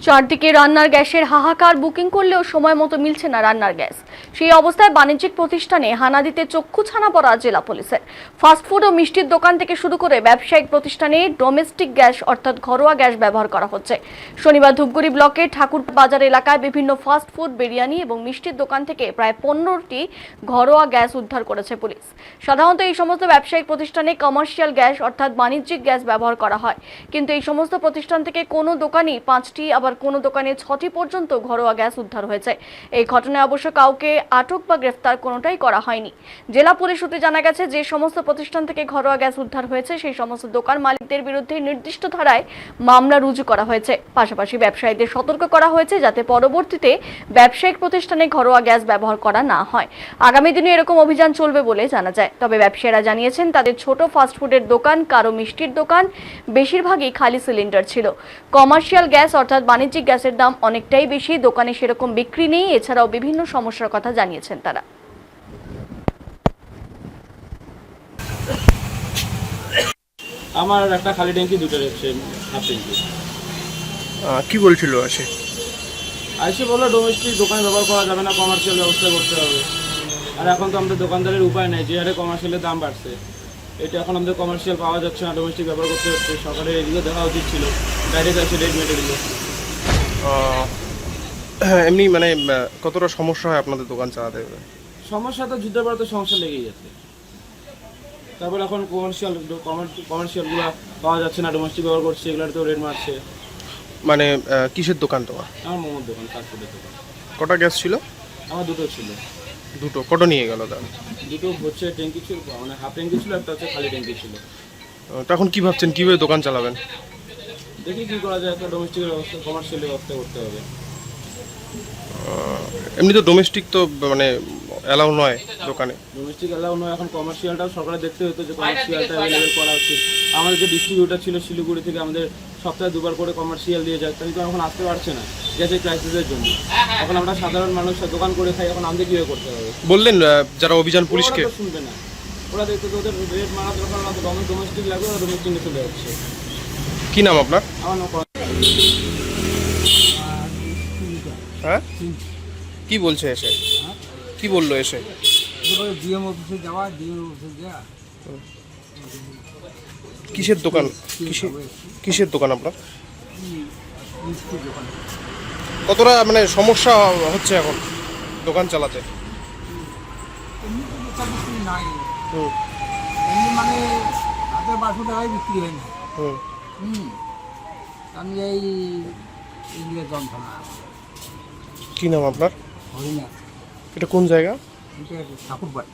চারদিকে রান্নার গ্যাসের হাহাকার, বুকিং করলেও সময় মতো মিলছে না রান্নার গ্যাস। সেই অবস্থায় বাণিজ্যিক প্রতিষ্ঠানে হানা দিতে চক্ষু ছানা পড়া জেলা পুলিশের। ফাস্টফুড ও মিষ্টির দোকান থেকে শুরু করে ব্যবসায়িক প্রতিষ্ঠানে ডোমেস্টিক গ্যাস অর্থাৎ ঘরোয়া গ্যাস ব্যবহার করা হচ্ছে। শনিবার ধূপগুড়ি ব্লকের ঠাকুর বাজার এলাকায় বিভিন্ন ফাস্টফুড, বিরিয়ানি এবং মিষ্টির দোকান থেকে প্রায় 15টি ঘরোয়া গ্যাস উদ্ধার করেছে পুলিশ। সাধারণত এই সমস্ত ব্যবসায়িক প্রতিষ্ঠানে কমার্শিয়াল গ্যাস অর্থাৎ বাণিজ্যিক গ্যাস ব্যবহার করা হয়, কিন্তু এই সমস্ত প্রতিষ্ঠান থেকে কোনো দোকানই 5টি, আবার কোনো দোকানে 6টি পর্যন্ত ঘরোয়া গ্যাস উদ্ধার হয়েছে। এই ঘটনায় অবশ্য কাউকে আটক বা গ্রেফতার কোনোটাই করা হয়নি। জেলা পুলিশ সূত্রে জানা গেছে, যে সমস্ত প্রতিষ্ঠান থেকে ঘরোয়া গ্যাস উদ্ধার হয়েছে সেই সমস্ত দোকান মালিকদের বিরুদ্ধে নির্দিষ্ট ধারায় মামলা রুজু করা হয়েছে। পাশাপাশি ব্যবসায়ীদের সতর্ক করা হয়েছে যাতে পরবর্তীতে ব্যবসায়িক প্রতিষ্ঠানে ঘরোয়া গ্যাস ব্যবহার করা না হয়। আগামী দিনে এরকম অভিযান চলবে বলে জানা যায়। তবে ব্যবসায়ীরা জানিয়েছেন, তাদের ছোট ফাস্টফুডের দোকান, কারো মিষ্টির দোকান, বেশিরভাগই খালি সিলিন্ডার ছিল। কমার্শিয়াল গ্যাস অর্থাৎ বাণিজ্যিক গ্যাসের দাম অনেকটাই বেশি, দোকানে সেরকম বিক্রি নেই। এছাড়াও বিভিন্ন সমস্যার কথা জানিয়েছেন তারা। আমার একটা খালি ট্যাঙ্কি, দুটো রয়েছে হাফ ট্যাঙ্কি। কি বলছিল আইসে বললো ডোমেস্টিক দোকানে ব্যবহার করা যাবে না, কমার্শিয়াল ব্যবস্থা করতে হবে। আর এখন তো আমাদের দোকানদারের উপায় নেই, যে হারে কমার্শিয়ালের দাম বাড়ছে, এটা এখন আমাদের কমার্শিয়াল পাওয়া যাচ্ছে না, ডোমেস্টিক ব্যবহার করতে হচ্ছে। সরকারের এদিকে দেখা উচিত ছিল, ডাইরেক্ট আছে রেট মেটে দিল। এমনি মানে কতটা সমস্যা হয় আপনাদের দোকান চালাতে? সমস্যা তো যুদ্ধের পরে তো সমস্যা লেগেই যাচ্ছে। তারপর এখন কমার্শিয়ালগুলো পাওয়া যাচ্ছে না, ডোমেস্টিক ব্যবহার করছে, এগুলোর তো রেট মারছে। মানে কিসের দোকান তোমার? আমার মোমোর দোকান, ফাস্টফুডের দোকান। কটা গ্যাস ছিল? আমার দুটো ছিল। দুটো? কটা নিয়ে গেল তাহলে? দুটো হচ্ছে ট্যাঙ্কি ছিল, মানে হাফ ট্যাঙ্কি ছিল, একটা হচ্ছে খালি ট্যাঙ্কি ছিল। তো এখন কি ভাবছেন, কিভাবে দোকান চালাবেন? দেখি কি করা যায়, একটা ডোমেস্টিক ব্যবস্থা, কমার্শিয়াল ব্যবস্থা করতে হবে। এমনি তো ডোমেস্টিক তো মানে অ্যালাউ নয় দোকানে। ডোমেস্টিক অ্যালাউ নয়, এখন কমার্শিয়ালটাও সরকারের দেখতে হতো যে কমার্শিয়ালটা অ্যাভেলেবেল করা উচিত। আমাদের যে ডিস্ট্রিবিউটার ছিল শিলিগুড়ি থেকে, আমাদের সপ্তাহে দুবার করে কমার্শিয়াল দিয়ে যায়, কিন্তু এখন আসতে পারছে না গ্যাসের ক্রাইসিসের জন্য। এখন আমরা সাধারণ মানুষ দোকান করে খাই, এখন আমাদের কীভাবে করতে হবে? বললেন যারা অভিযান পুলিশকে? শুনবে না, ওরা দেখতে তো ওদের রেট মারা দরকার, ওরা ডোমেস্টিক লাগবে, ওরা ডোমেস্টিক চলে যাচ্ছে। কি নাম আপনার? আমার নাম হ্যাঁ, কি বলছে এসে? কি বললো এসে? ডিএম অফিসে যাওয়া, ডিএম অফিসে যাওয়া। কিসের দোকান? কিসের দোকান আপনার? মিষ্টির দোকান। কতটা মানে সমস্যা হচ্ছে এখন দোকান চালাতে? এমনি তো দোকান বিক্রি নাই, হুম এমনি মানে 1200 টাকায় বিক্রি হয় না। হুম আমি এই এগুলো যন্ত্রণা। কি নাম আপনার? হরিণা। এটা কোন জায়গা? এটা ঠাকুর বাড়ি।